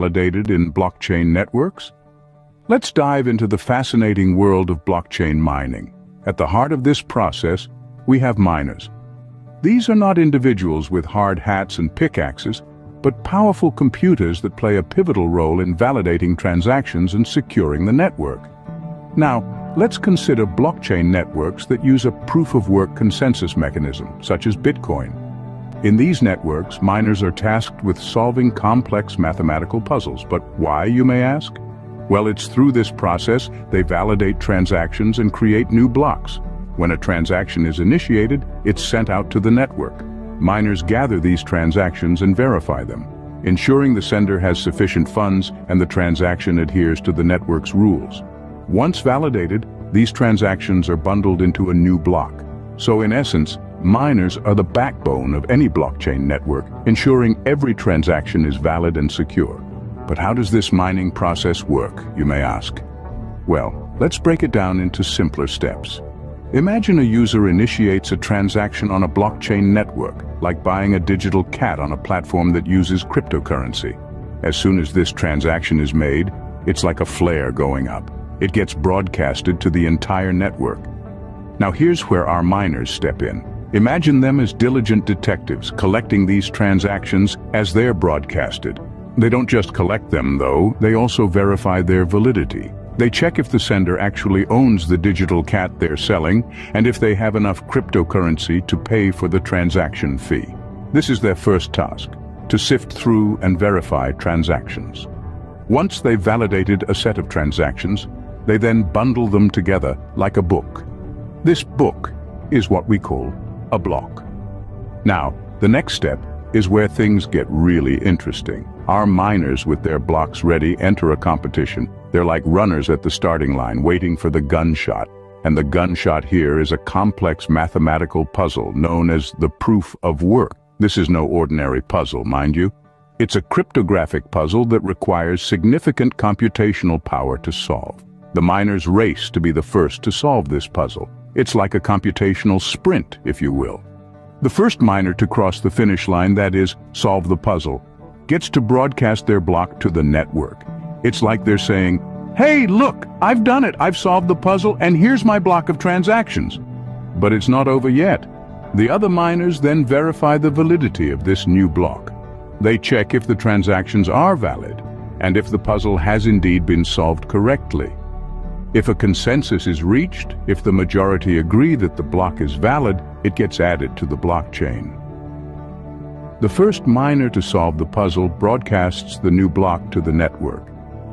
validated in blockchain networks? Let's dive into the fascinating world of blockchain mining. At the heart of this process, we have miners. These are not individuals with hard hats and pickaxes, but powerful computers that play a pivotal role in validating transactions and securing the network. Now, let's consider blockchain networks that use a proof-of-work consensus mechanism, such as Bitcoin. In these networks, miners are tasked with solving complex mathematical puzzles. But why, you may ask? Well, it's through this process they validate transactions and create new blocks. When a transaction is initiated, it's sent out to the network. Miners gather these transactions and verify them, ensuring the sender has sufficient funds and the transaction adheres to the network's rules. Once validated, these transactions are bundled into a new block. So in essence, miners are the backbone of any blockchain network, ensuring every transaction is valid and secure. But how does this mining process work, you may ask? Well, let's break it down into simpler steps. Imagine a user initiates a transaction on a blockchain network, like buying a digital cat on a platform that uses cryptocurrency. As soon as this transaction is made, it's like a flare going up. It gets broadcasted to the entire network. Now here's where our miners step in. Imagine them as diligent detectives collecting these transactions as they're broadcasted. They don't just collect them, though, they also verify their validity. They check if the sender actually owns the digital cat they're selling and if they have enough cryptocurrency to pay for the transaction fee. This is their first task, to sift through and verify transactions. Once they've validated a set of transactions, they then bundle them together like a book. This book is what we call a block. Now, the next step is where things get really interesting. Our miners with their blocks ready enter a competition. They're like runners at the starting line waiting for the gunshot. And the gunshot here is a complex mathematical puzzle known as the proof of work. This is no ordinary puzzle, mind you. It's a cryptographic puzzle that requires significant computational power to solve. The miners race to be the first to solve this puzzle. It's like a computational sprint, if you will. The first miner to cross the finish line, that is, solve the puzzle, gets to broadcast their block to the network. It's like they're saying, "Hey, look, I've done it. I've solved the puzzle, and here's my block of transactions." But it's not over yet. The other miners then verify the validity of this new block. They check if the transactions are valid, and if the puzzle has indeed been solved correctly. If a consensus is reached, if the majority agree that the block is valid, it gets added to the blockchain. The first miner to solve the puzzle broadcasts the new block to the network.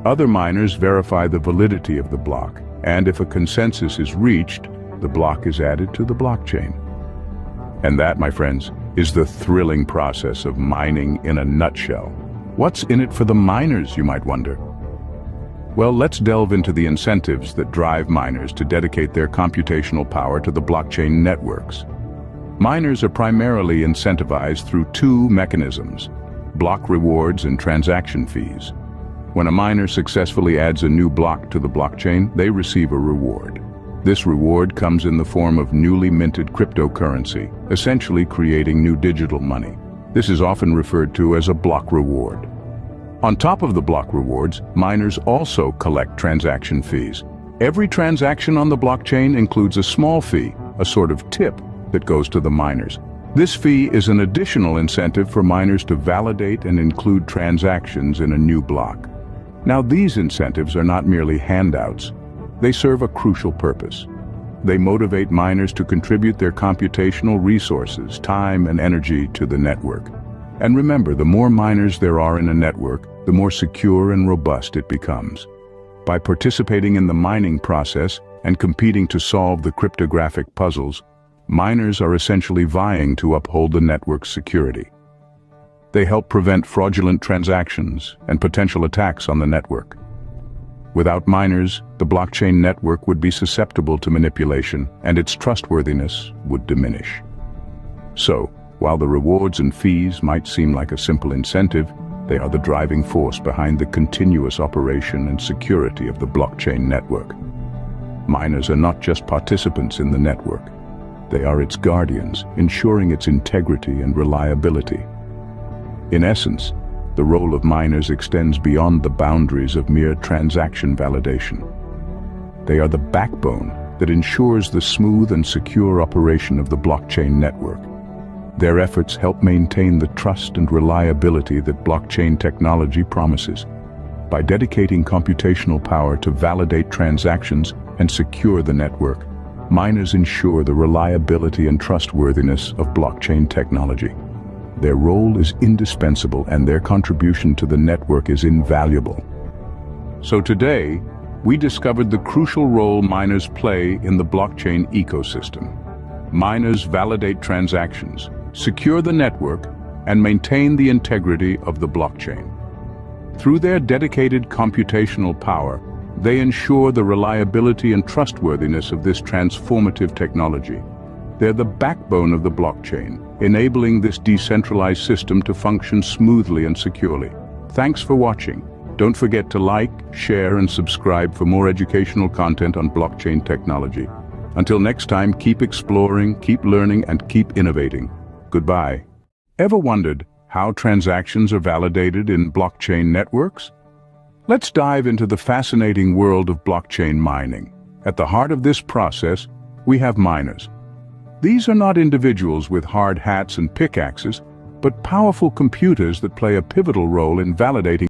Other miners verify the validity of the block, and if a consensus is reached, the block is added to the blockchain. And that, my friends, is the thrilling process of mining in a nutshell. What's in it for the miners, you might wonder? Well, let's delve into the incentives that drive miners to dedicate their computational power to the blockchain networks. Miners are primarily incentivized through two mechanisms: block rewards and transaction fees. When a miner successfully adds a new block to the blockchain, they receive a reward. This reward comes in the form of newly minted cryptocurrency, essentially creating new digital money. This is often referred to as a block reward. On top of the block rewards, miners also collect transaction fees. Every transaction on the blockchain includes a small fee, a sort of tip, that goes to the miners. This fee is an additional incentive for miners to validate and include transactions in a new block. Now, these incentives are not merely handouts. They serve a crucial purpose. They motivate miners to contribute their computational resources, time and energy to the network. And remember, the more miners there are in a network, the more secure and robust it becomes. By participating in the mining process and competing to solve the cryptographic puzzles, miners are essentially vying to uphold the network's security. They help prevent fraudulent transactions and potential attacks on the network. Without miners, the blockchain network would be susceptible to manipulation, and its trustworthiness would diminish. So, while the rewards and fees might seem like a simple incentive, they are the driving force behind the continuous operation and security of the blockchain network. Miners are not just participants in the network. They are its guardians, ensuring its integrity and reliability. In essence, The role of miners extends beyond the boundaries of mere transaction validation. They are the backbone that ensures the smooth and secure operation of the blockchain network. Their efforts help maintain the trust and reliability that blockchain technology promises. By dedicating computational power to validate transactions and secure the network, miners ensure the reliability and trustworthiness of blockchain technology. Their role is indispensable and their contribution to the network is invaluable. So today, we discovered the crucial role miners play in the blockchain ecosystem. Miners validate transactions, secure the network, and maintain the integrity of the blockchain. Through their dedicated computational power, they ensure the reliability and trustworthiness of this transformative technology. They're the backbone of the blockchain, enabling this decentralized system to function smoothly and securely. Thanks for watching. Don't forget to like, share, and subscribe for more educational content on blockchain technology. Until next time, keep exploring, keep learning, and keep innovating. Goodbye. Ever wondered how transactions are validated in blockchain networks? Let's dive into the fascinating world of blockchain mining. At the heart of this process, we have miners. These are not individuals with hard hats and pickaxes, but powerful computers that play a pivotal role in validating